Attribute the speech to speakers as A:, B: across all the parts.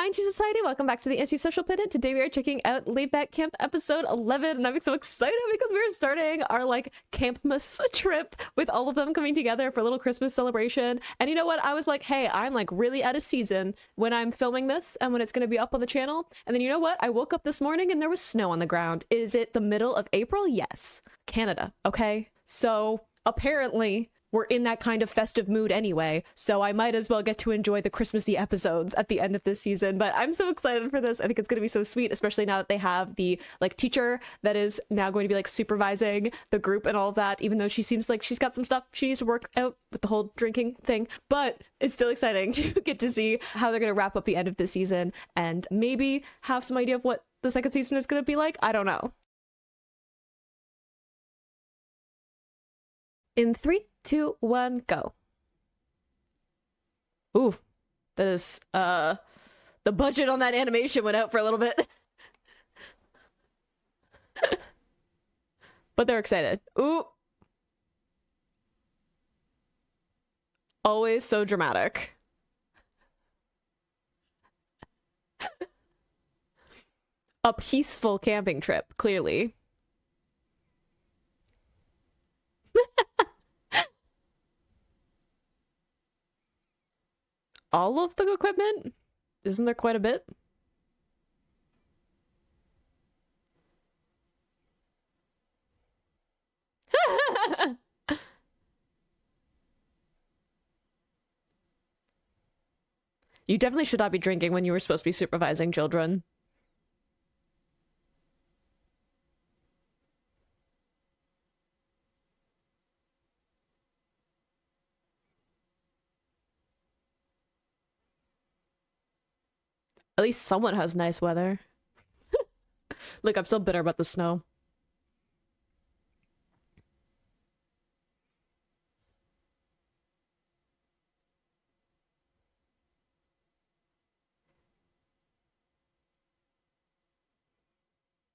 A: Hi, Anti Society. Welcome back to the Antisocial Pennant. Today we are checking out Laid Back Camp episode 11, and I'm so excited because we're starting our Campmas trip with all of them coming together for a little Christmas celebration. And you know what? I was like, hey, I'm really out of season when I'm filming this and when it's going to be up on the channel. And then you know what? I woke up this morning and there was snow on the ground. Is it the middle of April? Yes. Canada. Okay. So apparently we're in that kind of festive mood anyway, so I might as well get to enjoy the Christmassy episodes at the end of this season. But I'm so excited for this. I think it's going to be so sweet, especially now that they have the teacher that is now going to be supervising the group and all of that, even though she seems like she's got some stuff she needs to work out with the whole drinking thing. But it's still exciting to get to see how they're going to wrap up the end of this season and maybe have some idea of what the second season is going to be like. I don't know. In 3, 2, 1, go. Ooh, that is, the budget on that animation went out for a little bit. But they're excited. Ooh. Always so dramatic. A peaceful camping trip, clearly. All of the equipment? Isn't there quite a bit? You definitely should not be drinking when you were supposed to be supervising children. At least someone has nice weather. Look, I'm still bitter about the snow.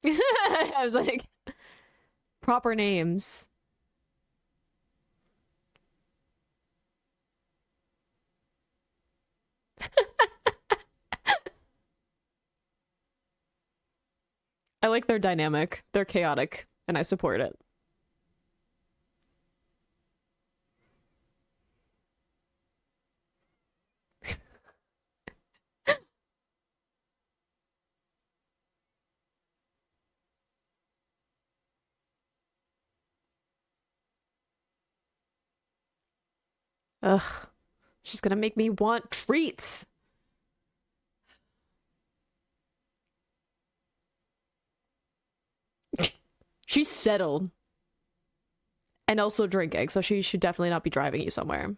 A: I was like, proper names. I like their dynamic. They're chaotic, and I support it. Ugh. She's gonna make me want treats. She's settled. And also drinking, so she should definitely not be driving you somewhere.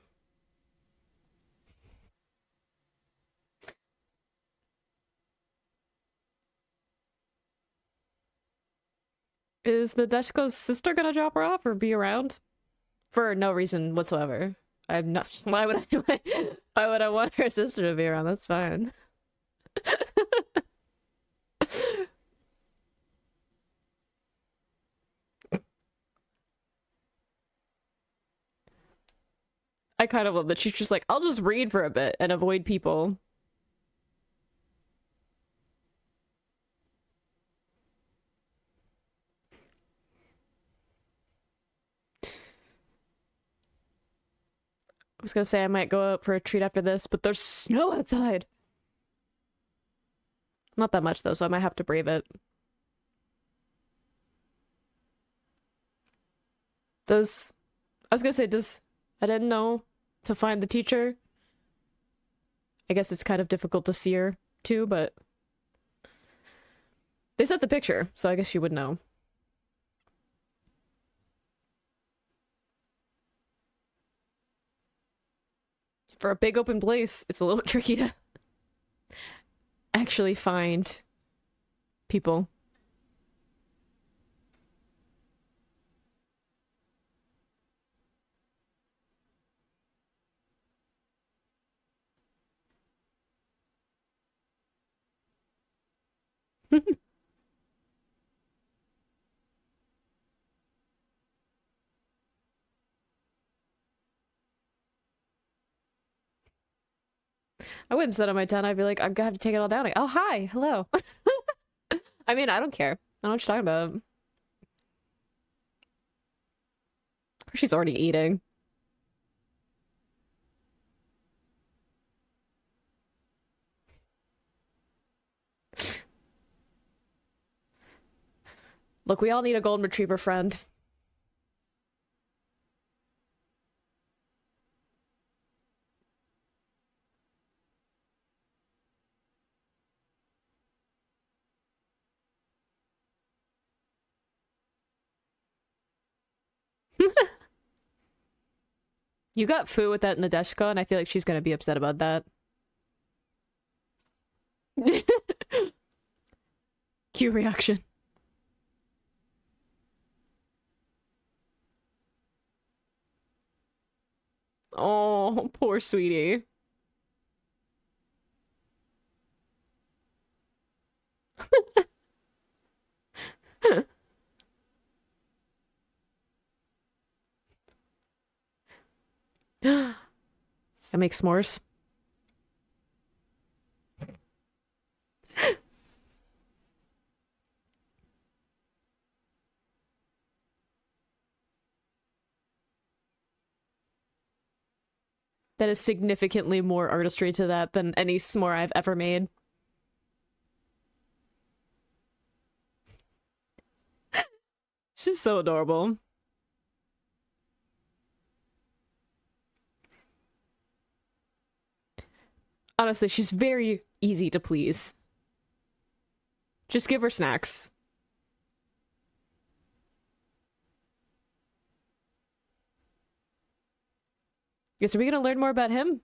A: Is Nadeshko's sister gonna drop her off or be around? For no reason whatsoever. I'm not. Why would I? Why would I want her sister to be around? That's fine. I kind of love that she's just like, I'll just read for a bit and avoid people. I was gonna say I might go out for a treat after this, but there's snow outside. Not that much though, so I might have to brave it. Does I was gonna say, does I didn't know to find the teacher. I guess it's kind of difficult to see her too, but they sent the picture, so I guess you would know. For a big open place, it's a little tricky to actually find people. I wouldn't sit on my tent. I'd be like, I'm gonna have to take it all down. Like, oh, hi, hello. I mean, I don't care. I don't know what you're talking about. She's already eating. Look, we all need a golden retriever friend. You got Fu with that Nadeshka, and I feel like she's gonna be upset about that. Cue reaction. Oh, poor sweetie. I make s'mores. That is significantly more artistry to that than any s'more I've ever made. She's so adorable. Honestly, she's very easy to please. Just give her snacks. Guess are we gonna learn more about him?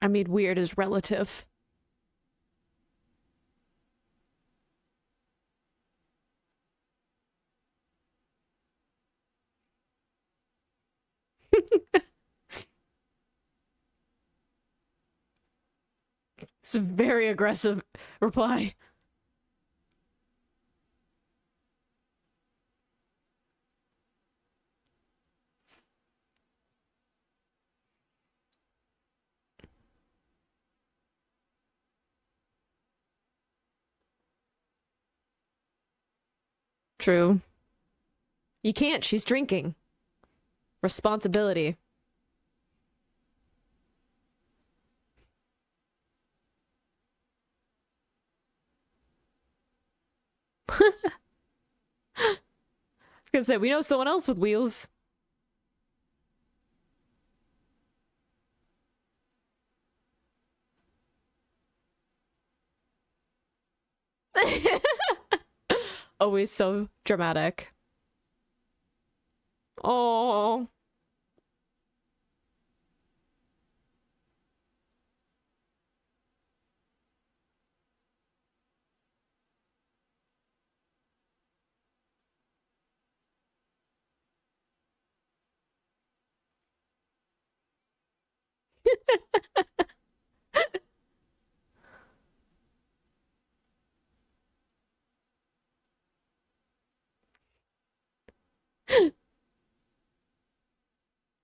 A: I mean, weird is relative. It's a very aggressive reply. True. You can't, she's drinking. Responsibility. I was gonna say, we know someone else with wheels. Always so dramatic. Oh.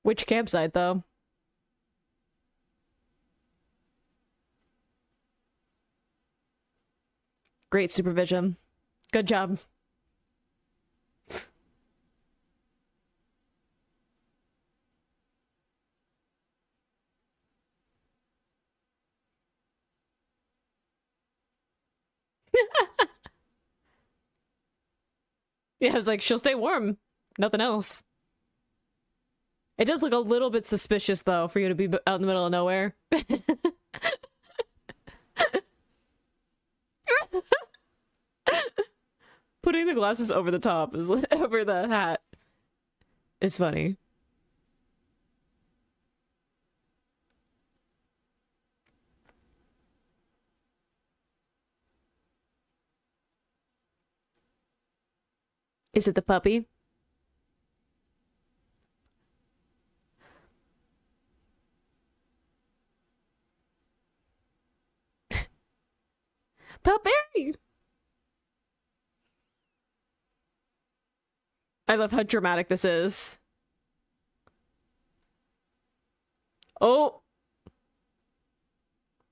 A: Which campsite, though? Great supervision. Good job. Yeah, I was like, she'll stay warm. Nothing else. It does look a little bit suspicious, though, for you to be out in the middle of nowhere. Putting the glasses over the top is over the hat. It's funny. Is it the puppy? Puppy! I love how dramatic this is. Oh,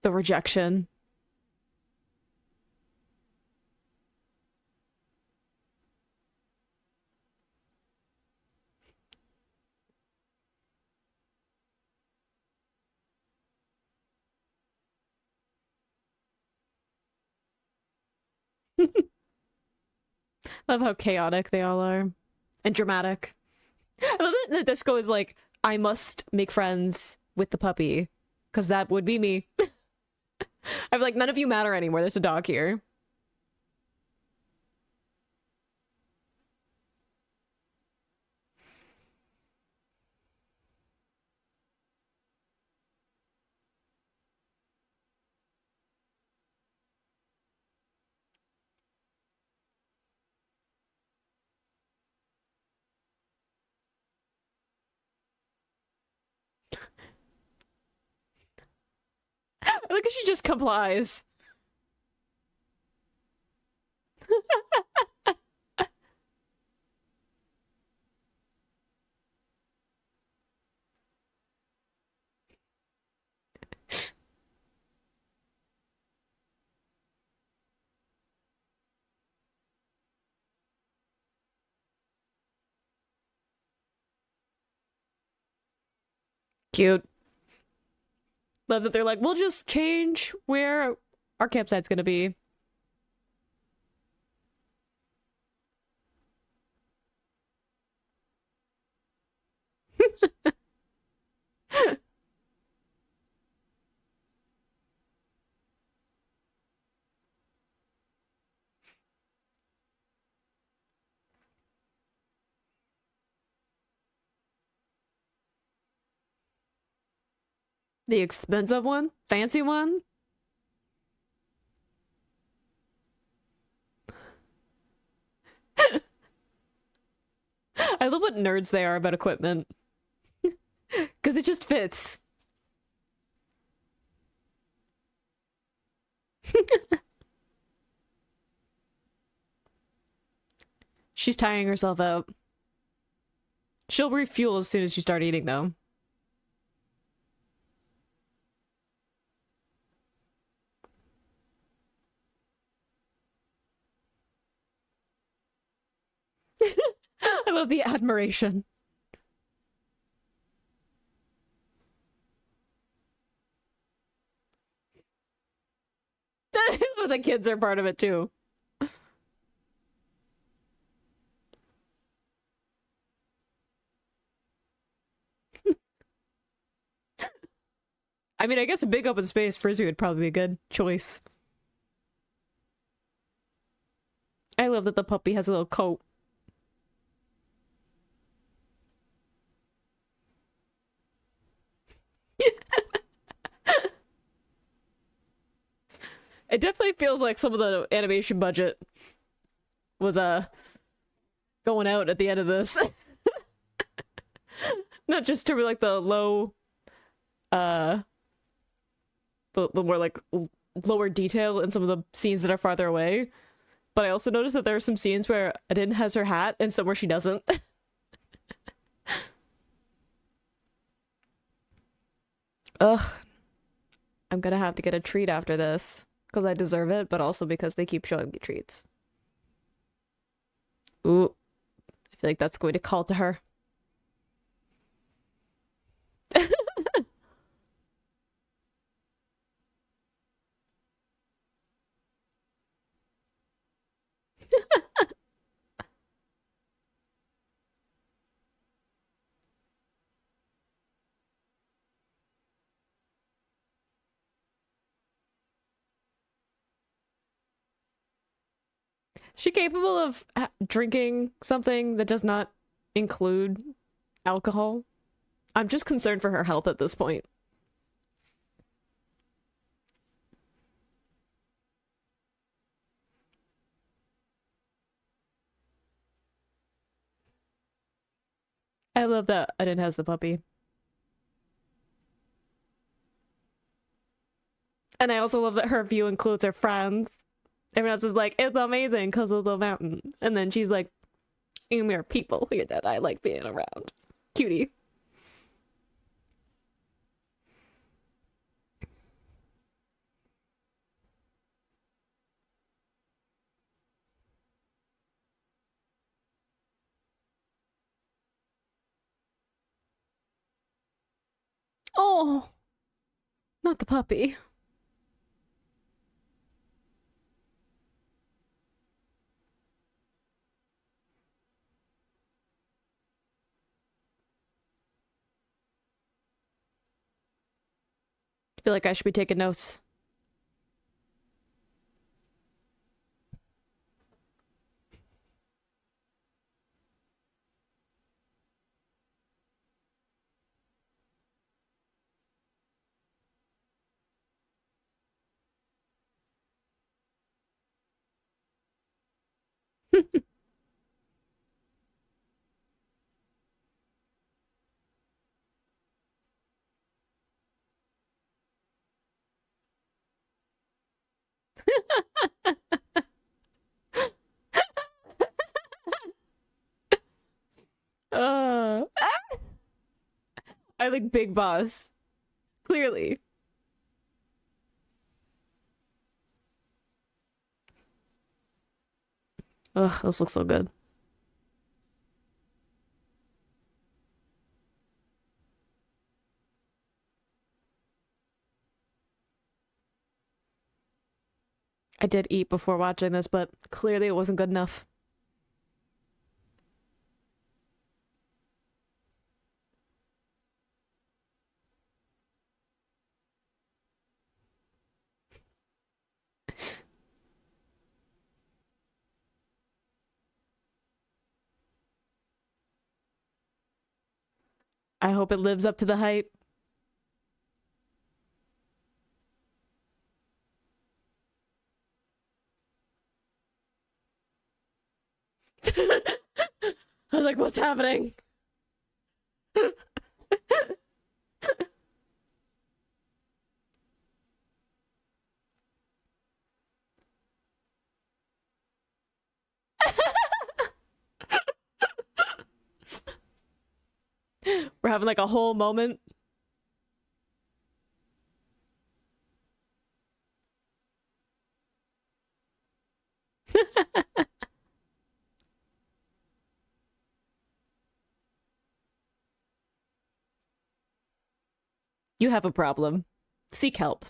A: the rejection. Love how chaotic they all are. And dramatic. I love that the disco is like, I must make friends with the puppy. Because that would be me. I'm like, none of you matter anymore. There's a dog here. Look at she just complies. Cute. Love that they're like, we'll just change where our campsite's gonna be. The expensive one? Fancy one? I love what nerds they are about equipment. Because it just fits. She's tiring herself out. She'll refuel as soon as you start eating, though. I love the admiration. The kids are part of it, too. I mean, I guess a big open space frisbee would probably be a good choice. I love that the puppy has a little coat. It definitely feels like some of the animation budget was going out at the end of this. Not just to like the low uh the more like lower detail in some of the scenes that are farther away. But I also noticed that there are some scenes where Adin has her hat and some where she doesn't. Ugh. I'm gonna have to get a treat after this. Because I deserve it, but also because they keep showing me treats. Ooh. I feel like that's going to call to her. She capable of drinking something that does not include alcohol? I'm just concerned for her health at this point. I love that Adin has the puppy. And I also love that her view includes her friends. Everyone else is like, it's amazing because of the mountain. And then she's like, and there are people here that I like being around. Cutie. Oh, not the puppy. I feel like I should be taking notes. Uh, I like Big Boss. Clearly. Ugh, this looks so good. I did eat before watching this, but clearly it wasn't good enough. I hope it lives up to the hype. I was like, what's happening? We're having like a whole moment. You have a problem. Seek help.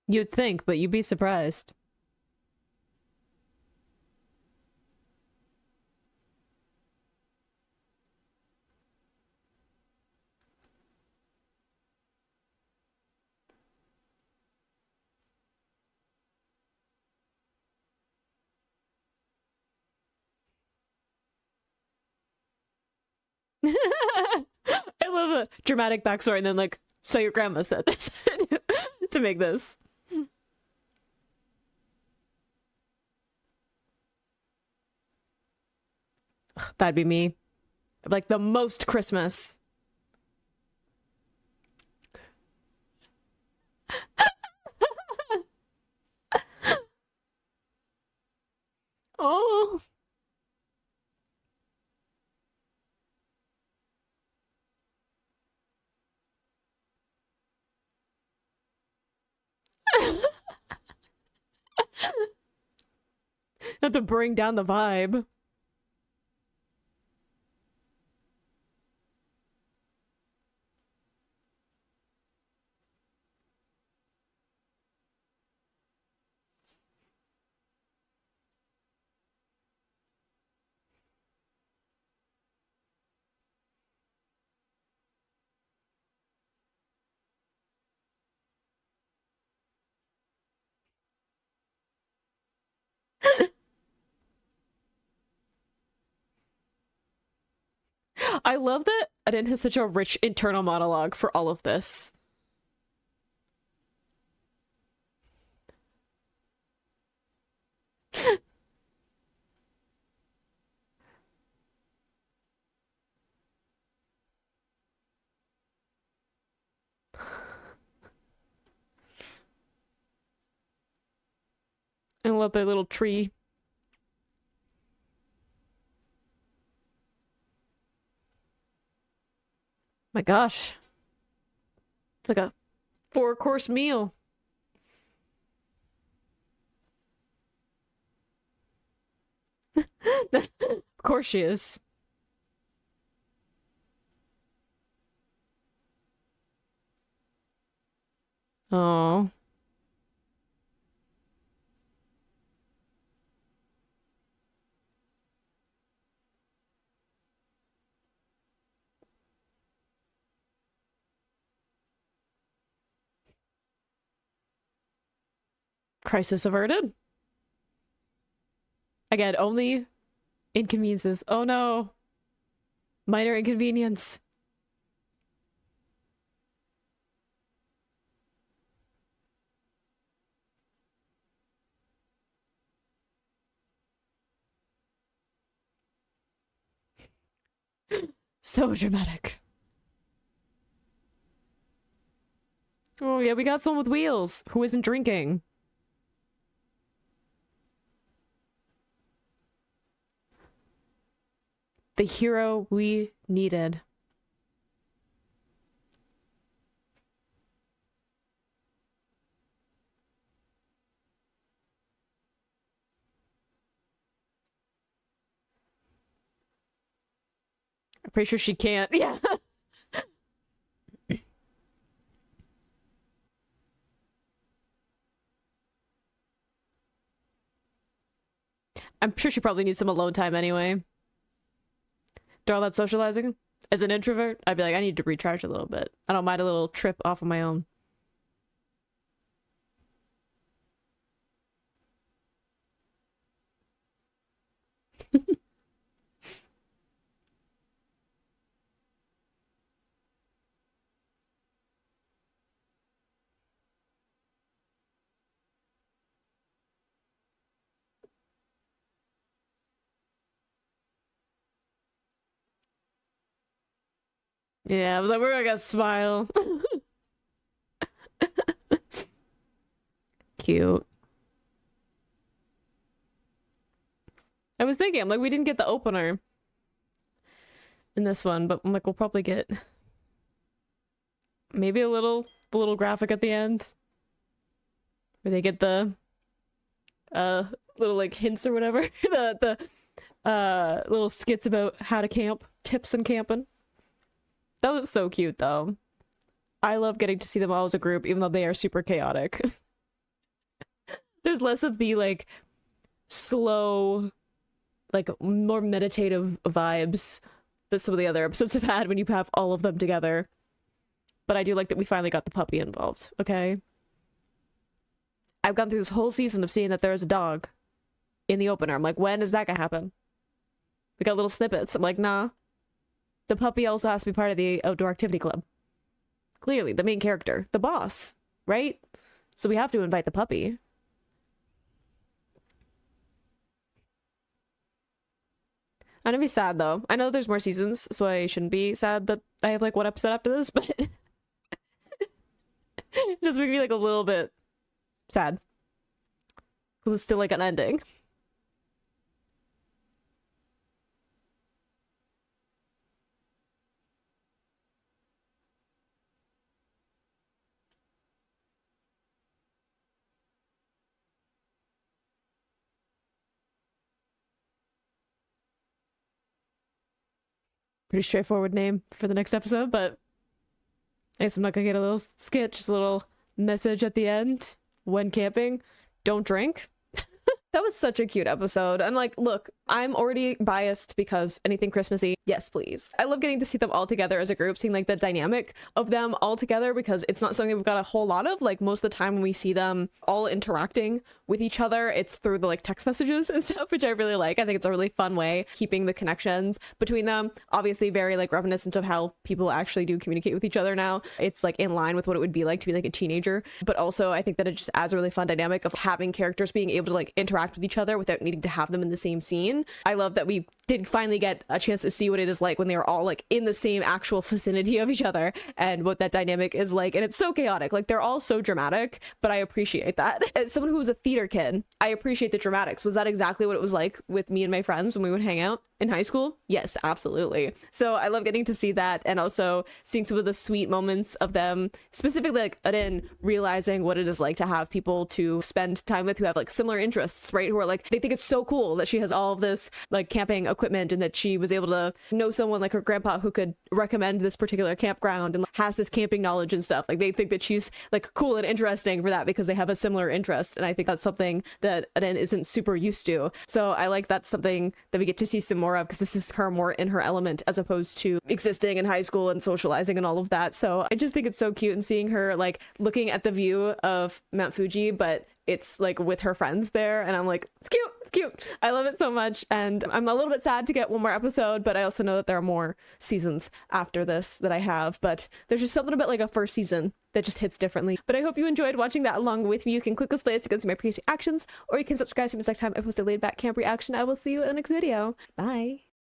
A: You'd think, but you'd be surprised. I love a dramatic backstory and then like, so your grandma said this to make this. That'd be me. Like the most Christmas. Oh. Not to bring down the vibe. I love that Eden has such a rich internal monologue for all of this. And love their little tree. My gosh. It's like a 4-course meal. Of course she is. Oh. Crisis averted. Again, only inconveniences. Oh no. Minor inconvenience. So dramatic. Oh yeah, we got someone with wheels who isn't drinking. The hero we needed. I'm pretty sure she can't. Yeah. I'm sure she probably needs some alone time anyway. Do all that socializing. As an introvert, I'd be like, I need to recharge a little bit. I don't mind a little trip off of my own. Yeah, I was like, we're gonna smile. Cute. I was thinking, I'm like, we didn't get the opener in this one, but I'm like, we'll probably get maybe the little graphic at the end where they get the little like hints or whatever, the little skits about how to camp, tips and camping. That was so cute though. I love getting to see them all as a group, even though they are super chaotic. There's less of the like slow, like more meditative vibes that some of the other episodes have had when you have all of them together. But I do like that we finally got the puppy involved, okay? I've gone through this whole season of seeing that there's a dog in the opener. I'm like, when is that gonna happen? We got little snippets. I'm like, nah. The puppy also has to be part of the outdoor activity club. Clearly, the main character, the boss, right? So we have to invite the puppy. I'm gonna be sad though. I know there's more seasons, so I shouldn't be sad that I have like one episode after this, but it just makes me like a little bit sad. Because it's still like an ending. Pretty straightforward name for the next episode, but I guess I'm not gonna get a little skit, just a little message at the end when camping. Don't drink. That was such a cute episode. And like, look, I'm already biased because anything Christmassy, yes, please. I love getting to see them all together as a group, seeing like the dynamic of them all together, because it's not something we've got a whole lot of. Like most of the time when we see them all interacting with each other, it's through the like text messages and stuff, which I really like. I think it's a really fun way keeping the connections between them. Obviously very like reminiscent of how people actually do communicate with each other now. It's like in line with what it would be like to be like a teenager, but also I think that it just adds a really fun dynamic of having characters being able to like interact with each other without needing to have them in the same scene. I love that we did finally get a chance to see what it is like when they are all like in the same actual vicinity of each other and what that dynamic is like. And it's so chaotic. Like they're all so dramatic, but I appreciate that. As someone who was a theater kid, I appreciate the dramatics. Was that exactly what it was like with me and my friends when we would hang out in high school? Yes, absolutely. So I love getting to see that, and also seeing some of the sweet moments of them, specifically like Arin realizing what it is like to have people to spend time with who have like similar interests, right? Who are like, they think it's so cool that she has all of this like camping equipment and that she was able to know someone like her grandpa who could recommend this particular campground and like, has this camping knowledge and stuff. Like they think that she's like cool and interesting for that because they have a similar interest. And I think that's something that Arin isn't super used to. So I like that's something that we get to see some more of, because this is her more in her element as opposed to existing in high school and socializing and all of that. So I just think it's so cute, and seeing her like looking at the view of Mount Fuji, but it's like with her friends there, and I'm like, it's cute, it's cute. I love it so much, and I'm a little bit sad to get one more episode, but I also know that there are more seasons after this that I have, but there's just something about like a first season that just hits differently. But I hope you enjoyed watching that along with me. You can click this playlist to go see my previous reactions, or you can subscribe to me next time I post a laid back camp reaction. I will see you in the next video. Bye.